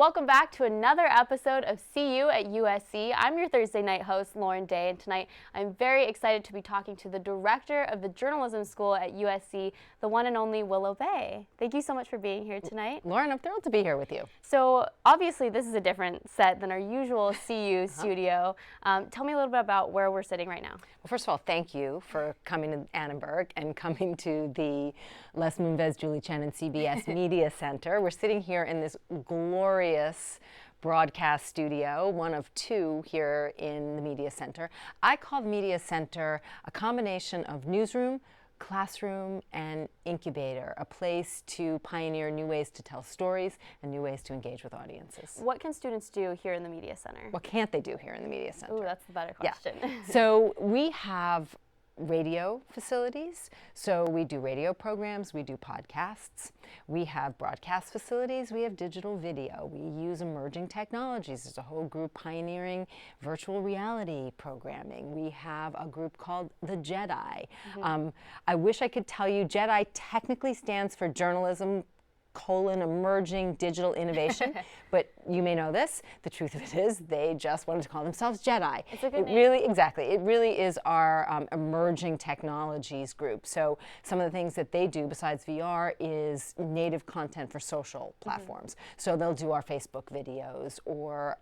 Welcome back to another episode of See You at USC. I'm your Thursday night host, Lauren Day, and tonight I'm very excited to be talking to the director of the journalism school at USC, the one and only Willow Bay. Thank you so much for being here tonight. Lauren, I'm thrilled to be here with you. So obviously this is a different set than our usual CU studio. Tell me a little bit about where we're sitting right now. Well, first of all, thank you for coming to Annenberg and coming to the Les Moonves Julie Chen and CBS Media Center. We're sitting here in this glorious broadcast studio, one of two here in the Media Center. I call the Media Center a combination of newsroom, classroom, and incubator, a place to pioneer new ways to tell stories and new ways to engage with audiences. What can students do here in the Media Center? What can't they do here in the Media Center? Ooh, that's the better question. Yeah. So we have radio facilities. So we do radio programs, we do podcasts. We have broadcast facilities, we have digital video. We use emerging technologies. There's a whole group pioneering virtual reality programming. We have a group called the Jedi. I wish I could tell you Jedi technically stands for journalism emerging digital innovation, but you may know this. The truth of it is they just wanted to call themselves Jedi. It's a good name. It really is our emerging technologies group. So some of the things that they do besides VR is native content for social platforms. So they'll do our Facebook videos, or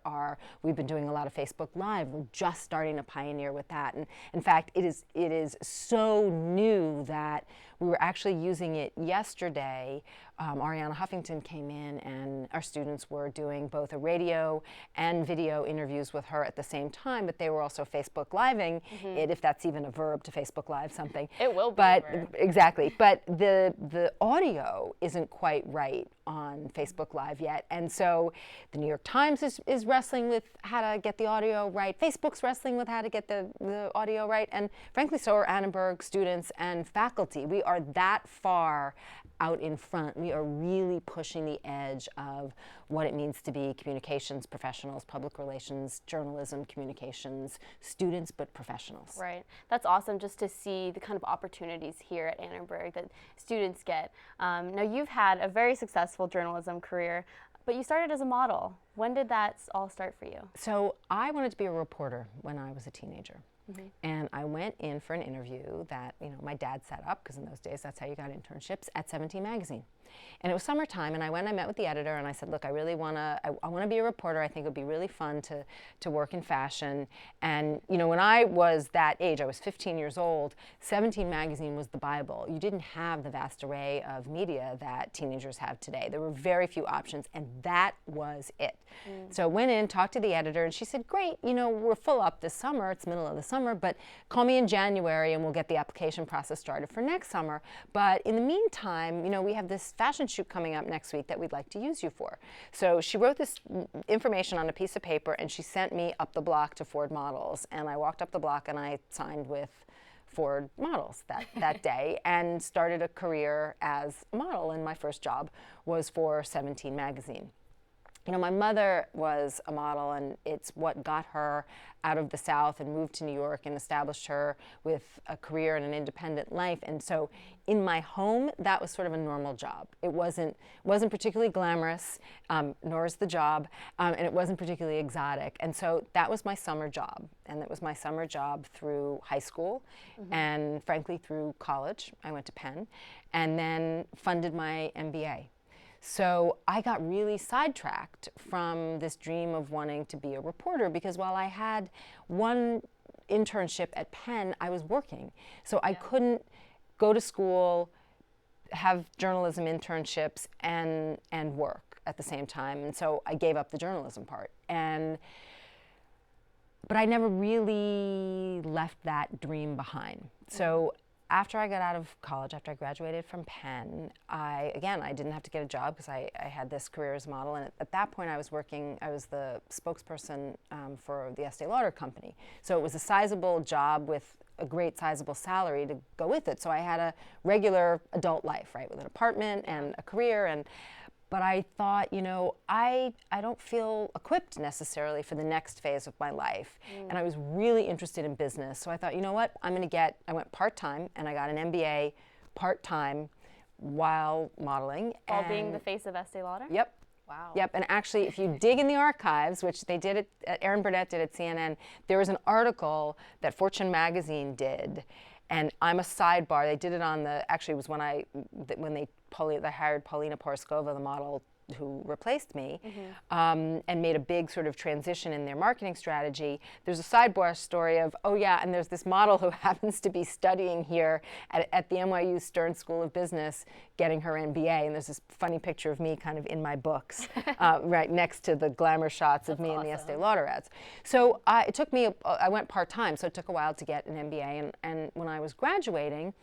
we've been doing a lot of Facebook Live. We're just starting to pioneer with that. And in fact, it is so new that we were actually using it yesterday. Ariana Huffington came in, and our students were doing both a radio and video interviews with her at the same time, but they were also Facebook Living it, if that's even a verb, to Facebook Live something. It will be. But exactly. But the audio isn't quite right on Facebook Live yet, and so the New York Times is wrestling with how to get the audio right. Facebook's wrestling with how to get the audio right, and frankly, so are Annenberg students and faculty. We are that far out in front. We are really pushing the edge of what it means to be communications professionals, public relations, journalism, communications students, but professionals. Right. That's awesome just to see the kind of opportunities here at Annenberg that students get. Now, you've had a very successful journalism career, but you started as a model. When did that all start for you? So I wanted to be a reporter when I was a teenager. And I went in for an interview that my dad set up, because in those days that's how you got internships, at 17 magazine. And it was summertime, and I met with the editor, and I said, look, I really want to be a reporter. I think it would be really fun to work in fashion. And when I was that age, I was 15 years old, 17 magazine was the Bible. You didn't have the vast array of media that teenagers have today. There were very few options, and that was it. So I went in, talked to the editor, and she said, great, we're full up this summer. It's middle of the summer, but call me in January and we'll get the application process started for next summer. But in the meantime, we have this fashion shoot coming up next week that we'd like to use you for. So she wrote this information on a piece of paper, and she sent me up the block to Ford Models. And I walked up the block and I signed with Ford Models that day and started a career as a model. And my first job was for 17 magazine. My mother was a model, and it's what got her out of the South and moved to New York and established her with a career and an independent life. And so in my home, that was sort of a normal job. It wasn't particularly glamorous, nor is the job, and it wasn't particularly exotic. And so that was my summer job. And it was my summer job through high school and frankly through college. I went to Penn and then funded my MBA. So I got really sidetracked from this dream of wanting to be a reporter, because while I had one internship at Penn, I was working. So I couldn't go to school, have journalism internships, and work at the same time. And so I gave up the journalism part. But I never really left that dream behind. So after I got out of college, after I graduated from Penn, I didn't have to get a job because I had this career as a model. And at that point I was the spokesperson for the Estee Lauder company. So it was a sizable job with a great sizable salary to go with it. So I had a regular adult life, right, with an apartment and a career. But I thought, I don't feel equipped necessarily for the next phase of my life. And I was really interested in business. So I thought, you know what, I went part-time, and I got an MBA part-time while modeling. While being the face of Estee Lauder? Yep. Wow. Yep, and actually, if you dig in the archives, which they did Aaron Burnett did at CNN, there was an article that Fortune magazine did, and I'm a sidebar. They did it on actually it was when they hired Paulina Poroskova, the model who replaced me, and made a big sort of transition in their marketing strategy. There's a sidebar story of, oh yeah, and there's this model who happens to be studying here at the NYU Stern School of Business, getting her MBA, and there's this funny picture of me kind of in my books, right next to the glamour shots of me in the Estee Lauder ads. So it took me, I went part-time, so it took a while to get an MBA, and when I was graduating,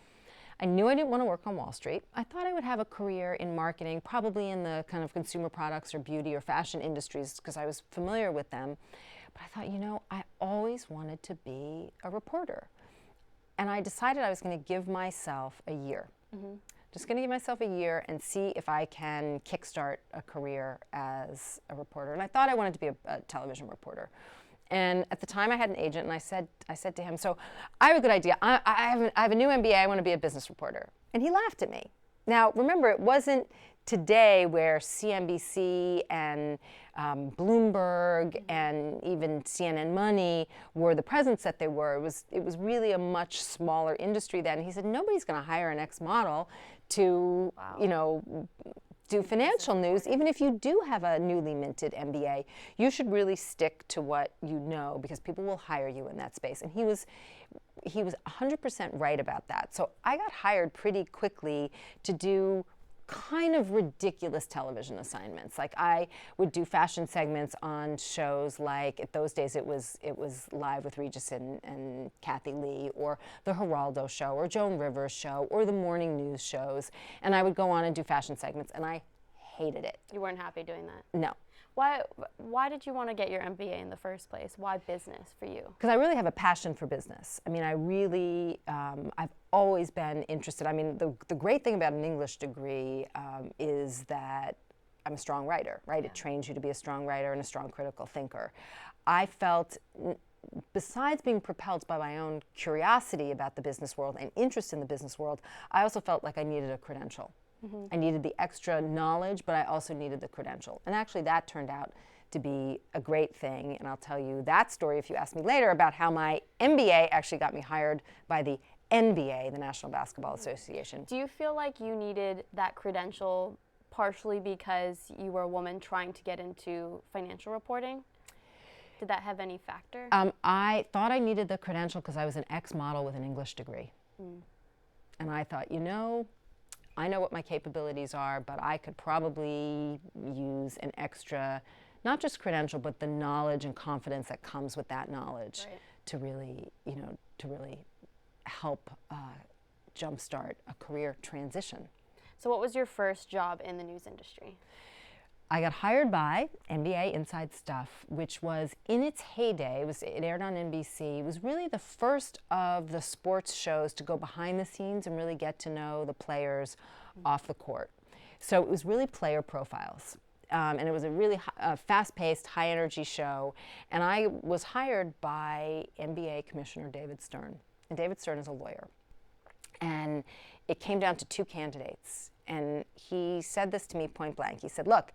I knew I didn't want to work on Wall Street. I thought I would have a career in marketing, probably in the kind of consumer products or beauty or fashion industries, because I was familiar with them. But I thought, you know, I always wanted to be a reporter. And I decided I was going to give myself a year. Just going to give myself a year and see if I can kickstart a career as a reporter. And I thought I wanted to be a television reporter. And at the time I had an agent, and I said to him, so I have a good idea. I have a new MBA, I want to be a business reporter. And he laughed at me. Now, remember, it wasn't today where CNBC and Bloomberg and even CNN Money were the presence that they were. It was really a much smaller industry then. He said, nobody's going to hire an ex-model to, you know, do financial news. Even if you do have a newly minted MBA, you should really stick to what you know, because people will hire you in that space. And he was 100% right about that. So I got hired pretty quickly to do kind of ridiculous television assignments. Like I would do fashion segments on shows like, at those days it was Live with Regis and Kathy Lee, or the Geraldo show, or Joan Rivers show, or the morning news shows. And I would go on and do fashion segments, and I hated it. You weren't happy doing that? No. Why did you want to get your MBA in the first place? Why business for you? Because I really have a passion for business. I mean, I really, I've always been interested. I mean, the great thing about an English degree is that I'm a strong writer, right? Yeah. It trains you to be a strong writer and a strong critical thinker. I felt, besides being propelled by my own curiosity about the business world and interest in the business world, I also felt like I needed a credential. I needed the extra knowledge, but I also needed the credential. And actually that turned out to be a great thing. And I'll tell you that story if you ask me later about how my MBA actually got me hired by the NBA, the National Basketball Association. Do you feel like you needed that credential partially because you were a woman trying to get into financial reporting? Did that have any factor? I thought I needed the credential because I was an ex-model with an English degree. And I thought, you know, I know what my capabilities are, but I could probably use an extra, not just credential, but the knowledge and confidence that comes with that knowledge to really, you know, to really help jumpstart a career transition. So what was your first job in the news industry? I got hired by NBA Inside Stuff, which was in its heyday. It aired on NBC. It was really the first of the sports shows to go behind the scenes and really get to know the players off the court. So it was really player profiles. And it was a really fast-paced, high-energy show. And I was hired by NBA Commissioner David Stern. And David Stern is a lawyer. And it came down to two candidates. And he said this to me point blank. He said, look,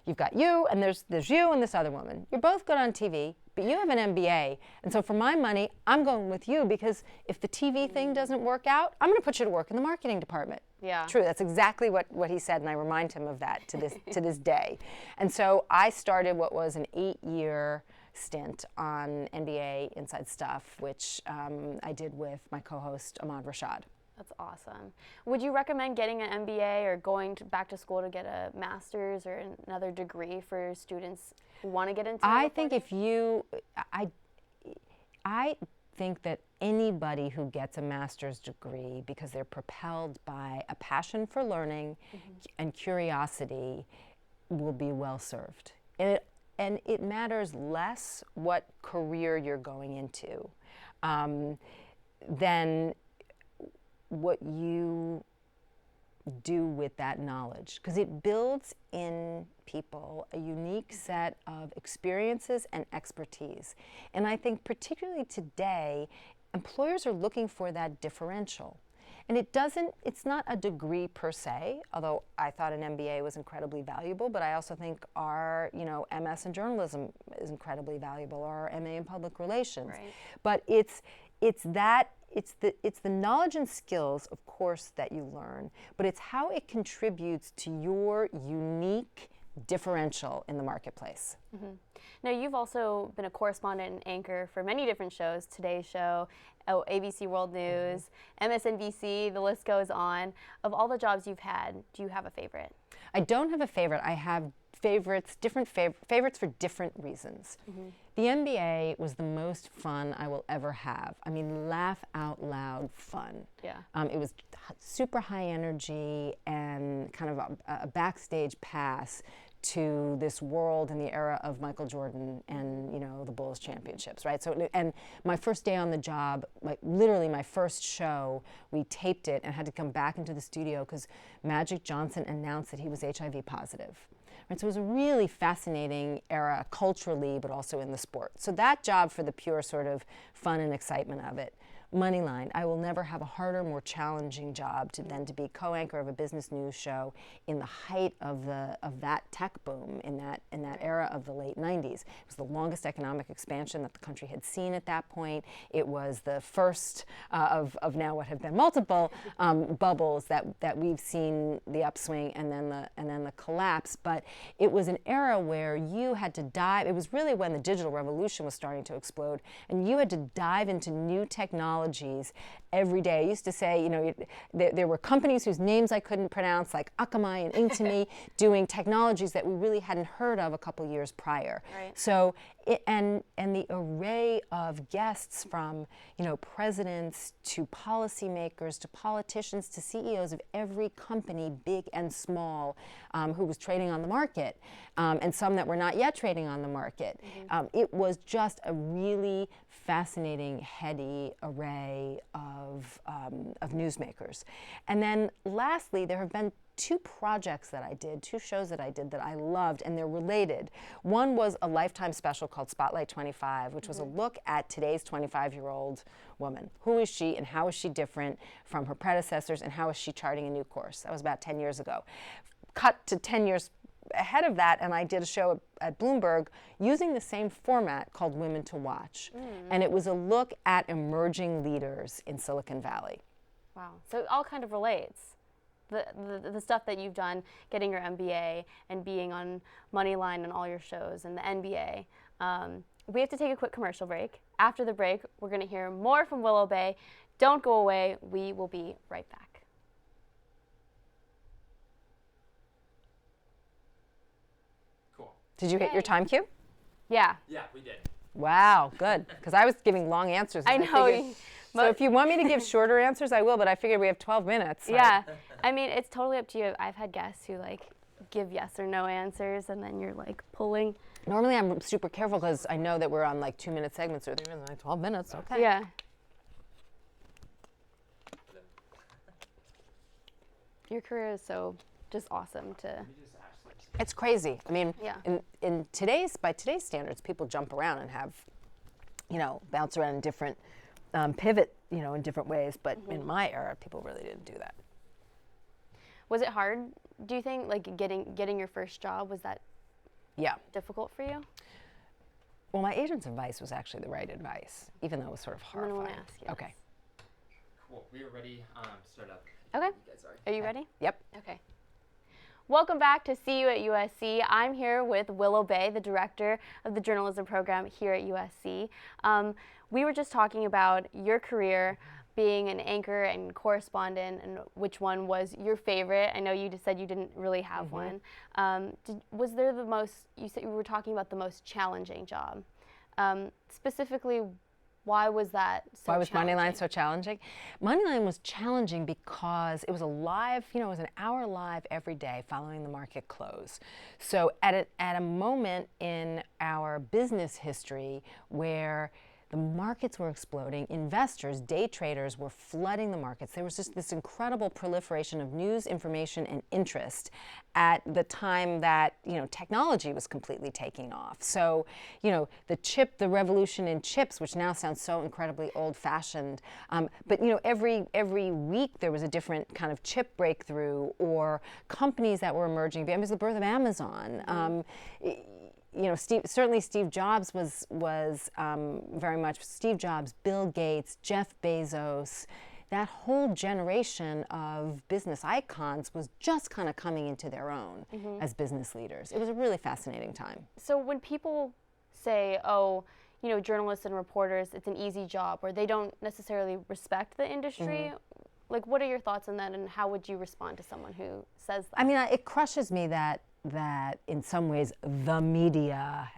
you've got you, and there's you and this other woman. You're both good on TV, but you have an MBA. And so for my money, I'm going with you, because if the TV thing doesn't work out, I'm going to put you to work in the marketing department. Yeah. True, that's exactly what he said, and I remind him of that to this day. And so I started what was an 8-year stint on NBA Inside Stuff, which I did with my co-host Ahmad Rashad. That's awesome. Would you recommend getting an MBA or going back to school to get a master's or another degree for students who want to get into I think if you, I think that anybody who gets a master's degree because they're propelled by a passion for learning and curiosity will be well served. And it matters less what career you're going into than what you do with that knowledge, because it builds in people a unique set of experiences and expertise. And I think particularly today, employers are looking for that differential. And it's not a degree per se, although I thought an MBA was incredibly valuable, but I also think our, MS in journalism is incredibly valuable, or our MA in public relations. Right. But it's the knowledge and skills, of course, that you learn, but it's how it contributes to your unique differential in the marketplace. Mm-hmm. Now, you've also been a correspondent and anchor for many different shows, Today's Show, ABC World News, MSNBC, the list goes on. Of all the jobs you've had, do you have a favorite? I don't have a favorite. I have favorites, different favorites for different reasons. Mm-hmm. The MBA was the most fun I will ever have. I mean, laugh out loud fun. Yeah. It was super high energy and kind of a backstage pass to this world in the era of Michael Jordan and the Bulls championships, right? So, and my first day on the job, like literally my first show, we taped it and had to come back into the studio because Magic Johnson announced that he was HIV positive. Right, so it was a really fascinating era culturally, but also in the sport. So that job, for the pure sort of fun and excitement of it. Moneyline, I will never have a harder, more challenging job than to be co-anchor of a business news show in the height of that tech boom in that era of the late 90s. It was the longest economic expansion that the country had seen at that point. It was the first of now what have been multiple bubbles that we've seen the upswing and then the collapse. But it was an era where you had to dive. It was really when the digital revolution was starting to explode, and you had to dive into new technology every day. I used to say, there were companies whose names I couldn't pronounce, like Akamai and Inktomi, doing technologies that we really hadn't heard of a couple years prior. Right. So, and the array of guests from, presidents to policymakers to politicians to CEOs of every company, big and small, who was trading on the market, and some that were not yet trading on the market. Mm-hmm. It was just a really fascinating, heady array of newsmakers. And then lastly, there have been two shows that I did that I loved, and they're related. One was a Lifetime special called Spotlight 25, which was a look at today's 25-year-old woman. Who is she and how is she different from her predecessors, and how is she charting a new course? That was about 10 years ago. Cut to 10 years ahead of that, and I did a show at Bloomberg using the same format called Women to Watch. And it was a look at emerging leaders in Silicon Valley. Wow. So it all kind of relates. The stuff that you've done, getting your MBA and being on Moneyline and all your shows, and the NBA. We have to take a quick commercial break. After the break, we're going to hear more from Willow Bay. Don't go away. We will be right back. Cool. Did you hit your time cue? Yeah. Yeah, we did. Wow, good. Because I was giving long answers. I know. So if you want me to give shorter answers, I will, but I figured we have 12 minutes. So. Yeah. I mean, it's totally up to you. I've had guests who give yes or no answers, and then you're pulling. Normally I'm super careful because I know that we're on 2-minute segments, or they're in 12 minutes. Okay. Yeah. Your career is so just awesome to. It's crazy. I mean, yeah. By today's standards, people jump around and have, bounce around in different, pivot, in different ways. But in my era, people really didn't do that. Was it hard? Do you think getting your first job, was that difficult for you? Well, my agent's advice was actually the right advice, even though it was sort of horrifying. I'm gonna ask you. Okay. Cool. We are ready to start up. Okay. You guys are. Are you ready? Yep. Okay. Welcome back to See You at USC. I'm here with Willow Bay, the director of the journalism program here at USC. We were just talking about your career, being an anchor and correspondent, and which one was your favorite. I know you just said you didn't really have one. Was there you said you were talking about the most challenging job. Specifically, why was that so challenging? Why was Moneyline so challenging? Moneyline was challenging because it was a live, it was an hour live every day following the market close. So at a moment in our business history where the markets were exploding. Investors, day traders were flooding the markets. There was just this incredible proliferation of news, information, and interest at the time that, technology was completely taking off. So, the revolution in chips, which now sounds so incredibly old-fashioned, but, every week there was a different kind of chip breakthrough or companies that were emerging. It was the birth of Amazon. Steve Jobs was very much Steve Jobs, Bill Gates, Jeff Bezos. That whole generation of business icons was just kind of coming into their own as business leaders. It was a really fascinating time. So when people say, oh, journalists and reporters, it's an easy job, or they don't necessarily respect the industry, like, what are your thoughts on that, and how would you respond to someone who says that? I mean, it crushes me that in some ways the media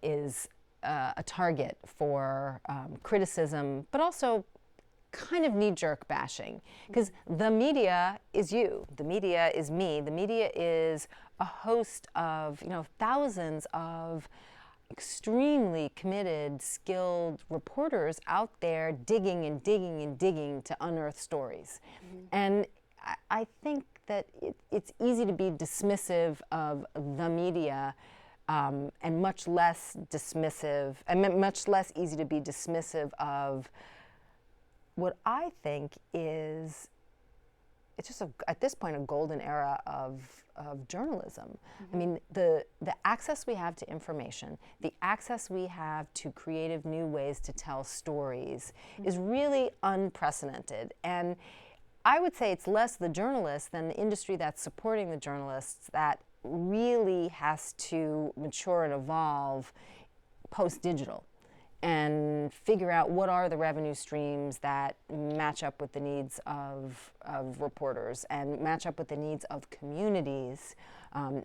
is a target for criticism, but also kind of knee-jerk bashing, because the media is you, the media is me, the media is a host of thousands of extremely committed, skilled reporters out there digging and digging and digging to unearth stories. And I think that it's easy to be dismissive of the media, and much less easy to be dismissive of what I think is, it's just at this point a golden era of journalism. I mean, the access we have to information, the access we have to creative new ways to tell stories is really unprecedented. And I would say it's less the journalists than the industry that's supporting the journalists that really has to mature and evolve post-digital and figure out what are the revenue streams that match up with the needs of reporters and match up with the needs of communities,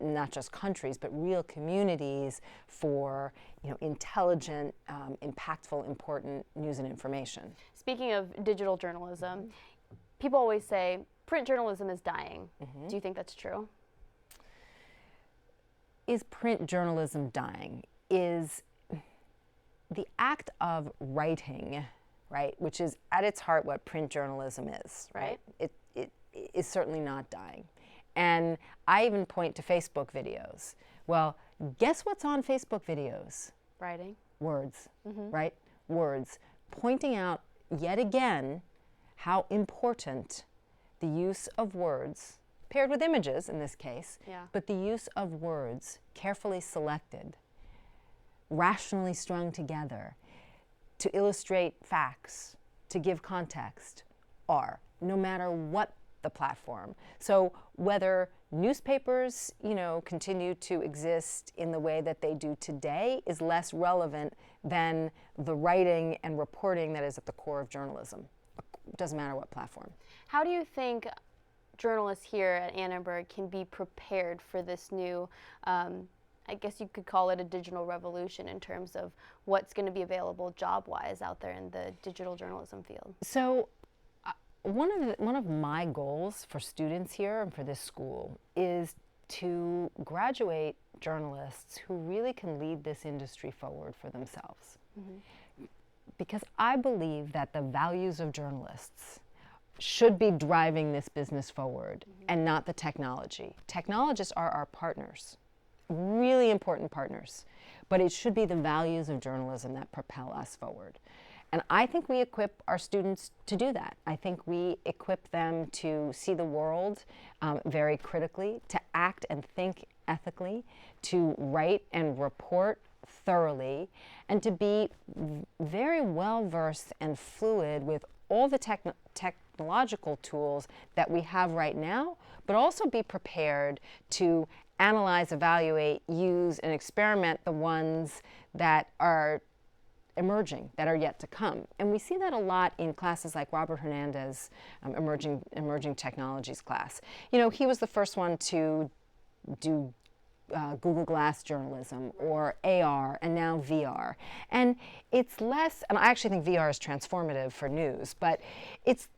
not just countries, but real communities for intelligent, impactful, important news and information. Speaking of digital journalism, people always say print journalism is dying. Do you think that's true? Is print journalism dying? Is the act of writing, right, which is at its heart what print journalism is, right? It is certainly not dying. And I even point to Facebook videos. Well, guess what's on Facebook videos? Writing. Words, right? Words. Pointing out yet again how important the use of words, paired with images in this case, but the use of words carefully selected, rationally strung together to illustrate facts, to give context, are, no matter what the platform. So whether newspapers, continue to exist in the way that they do today is less relevant than the writing and reporting that is at the core of journalism. It doesn't matter what platform. How do you think journalists here at Annenberg can be prepared for this new, I guess you could call it a digital revolution in terms of what's going to be available job-wise out there in the digital journalism field? So one of my goals for students here and for this school is to graduate journalists who really can lead this industry forward for themselves. Because I believe that the values of journalists should be driving this business forward and not the technology. Technologists are our partners, really important partners, but it should be the values of journalism that propel us forward. And I think we equip our students to do that. I think we equip them to see the world very critically, to act and think ethically, to write and report thoroughly, and to be very well versed and fluid with all the technological tools that we have right now, but also be prepared to analyze, evaluate, use, and experiment the ones that are emerging, that are yet to come. And we see that a lot in classes like Robert Hernandez, emerging technologies class. He was the first one to do Google Glass journalism or AR and now VR. And it's less, and I actually think VR is transformative for news, but it's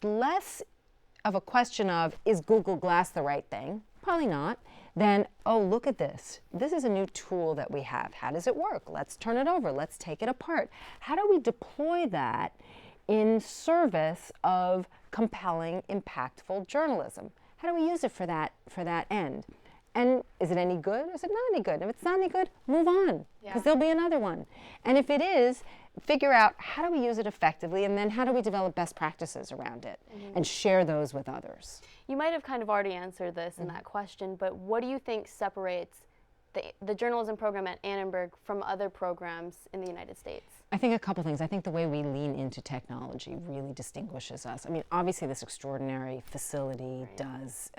less of a question of, is Google Glass the right thing? Probably not. then, oh, look at this. This is a new tool that we have. How does it work? Let's turn it over. Let's take it apart. How do we deploy that in service of compelling, impactful journalism? How do we use it for that end? And is it any good or is it not any good? If it's not any good, move on, because there'll be another one. And if it is, figure out how do we use it effectively, and then how do we develop best practices around it and share those with others. You might have kind of already answered this in that question, but what do you think separates the journalism program at Annenberg from other programs in the United States? I think a couple things. I think the way we lean into technology really distinguishes us. I mean, obviously this extraordinary facility does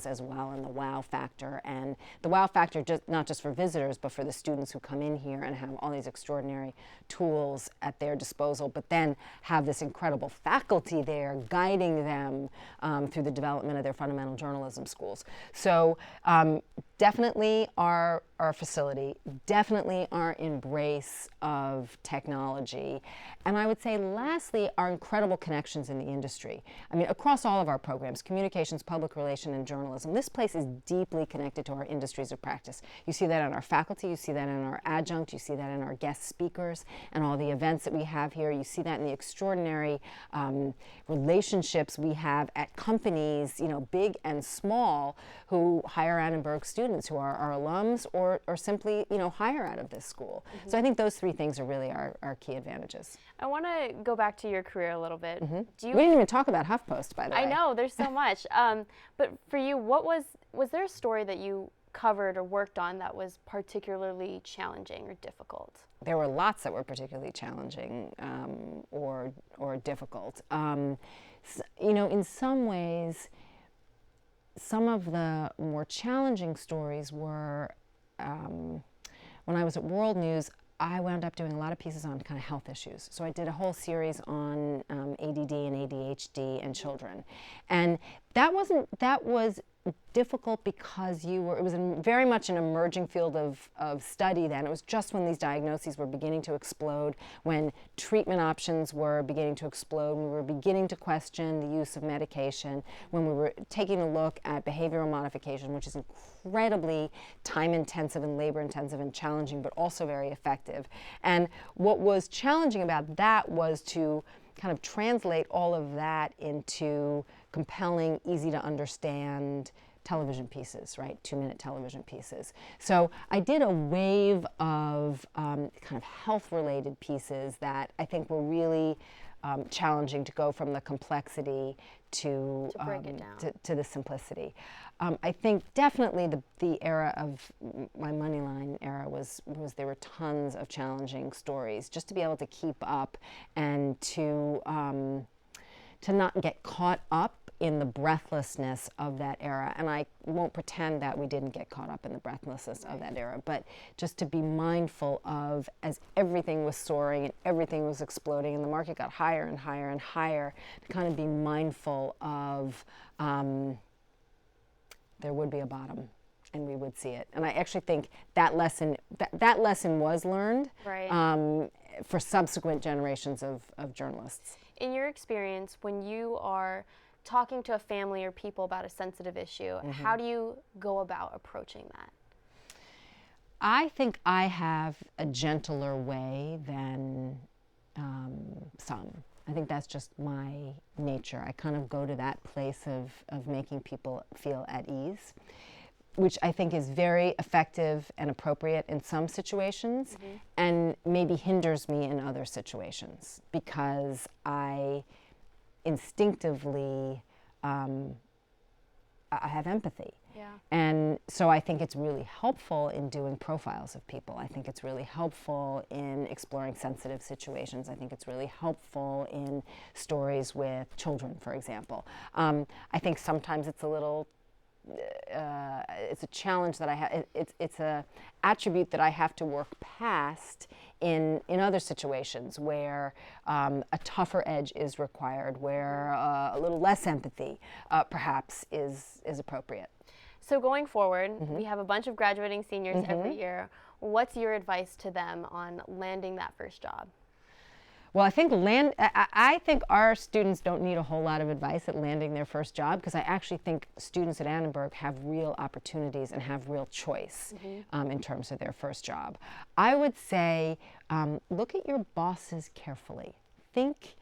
as well, and the wow factor. And the wow factor, not just for visitors, but for the students who come in here and have all these extraordinary tools at their disposal, but then have this incredible faculty there guiding them through the development of their fundamental journalism schools. So definitely our facility, definitely our embrace of technology, and I would say lastly, our incredible connections in the industry. I mean, across all of our programs, communications, public relation, and journalism, this place is deeply connected to our industries of practice. You see that in our faculty, you see that in our adjunct, you see that in our guest speakers and all the events that we have here. You see that in the extraordinary relationships we have at companies, you know, big and small, who hire Annenberg students who are our alums or simply, you know, hire out of this school. So I think those three things are really our key advantages. I want to go back to your career a little bit. We didn't even talk about HuffPost, by the way. I know, there's so much. But for you, was there a story that you covered or worked on that was particularly challenging or difficult? There were lots that were particularly challenging or difficult. You know, in some ways, some of the more challenging stories were, when I was at World News, I wound up doing a lot of pieces on kind of health issues. So I did a whole series on ADD and ADHD and children. And that was difficult because it was very much an emerging field of study then. It was just when these diagnoses were beginning to explode, when treatment options were beginning to explode, when we were beginning to question the use of medication, when we were taking a look at behavioral modification, which is incredibly time-intensive and labor-intensive and challenging, but also very effective. And what was challenging about that was to kind of translate all of that into compelling, easy to understand television pieces, right? 2-minute television pieces. So I did a wave of kind of health-related pieces that I think were really challenging to go from the complexity to break it down. to the simplicity. I think definitely the era of my Moneyline era was there were tons of challenging stories, just to be able to keep up and to not get caught up in the breathlessness of that era. And I won't pretend that we didn't get caught up in the breathlessness of that era, but just to be mindful of, as everything was soaring and everything was exploding and the market got higher and higher and higher, to kind of be mindful of there would be a bottom and we would see it. And I actually think that lesson was learned for subsequent generations of journalists. In your experience, when you are talking to a family or people about a sensitive issue, how do you go about approaching that? I think I have a gentler way than some. I think that's just my nature. I kind of go to that place of making people feel at ease, which I think is very effective and appropriate in some situations, and maybe hinders me in other situations, because I instinctively I have empathy. Yeah. And so I think it's really helpful in doing profiles of people. I think it's really helpful in exploring sensitive situations. I think it's really helpful in stories with children, for example. I think sometimes it's a little it's a challenge that I have. It's a attribute that I have to work past in other situations where a tougher edge is required, where a little less empathy perhaps is appropriate. So going forward, we have a bunch of graduating seniors every year. What's your advice to them on landing that first job? Well, I think I think our students don't need a whole lot of advice at landing their first job, because I actually think students at Annenberg have real opportunities and have real choice in terms of their first job. I would say look at your bosses carefully. Think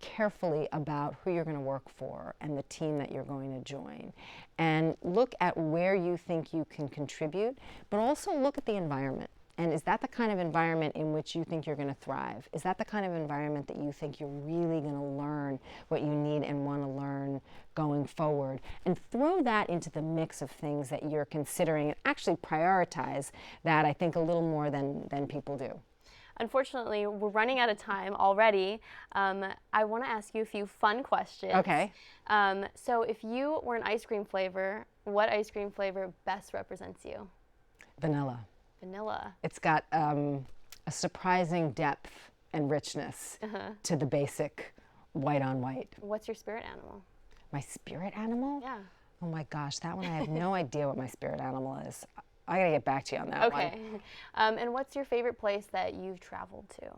carefully about who you're going to work for and the team that you're going to join, and look at where you think you can contribute, but also look at the environment. And is that the kind of environment in which you think you're going to thrive? Is that the kind of environment that you think you're really going to learn what you need and want to learn going forward? And throw that into the mix of things that you're considering, and actually prioritize that, I think, a little more than people do. Unfortunately, we're running out of time already. I want to ask you a few fun questions. Okay. So if you were an ice cream flavor, what ice cream flavor best represents you? Vanilla. Vanilla. It's got a surprising depth and richness to the basic white on white. What's your spirit animal? My spirit animal? Yeah. Oh my gosh, that one I have no idea what my spirit animal is. I gotta get back to you on that one. Okay. And what's your favorite place that you've traveled to?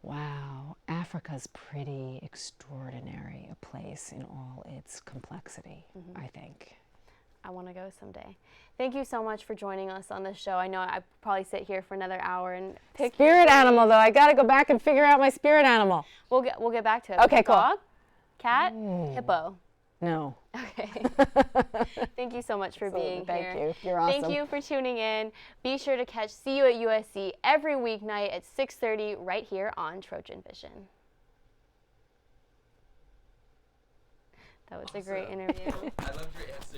Wow, Africa's pretty extraordinary a place in all its complexity, I think. I want to go someday. Thank you so much for joining us on this show. I know I probably sit here for another hour and pick spirit animal, though. I gotta go back and figure out my spirit animal. We'll get back to it. Okay, cool. Dog, cat, hippo. No. Okay. Thank you so much for being here. Thank you. You're awesome. Thank you for tuning in. Be sure to catch See You at USC every weeknight at 6:30 right here on Trojan Vision. That was a great interview. I loved your answer.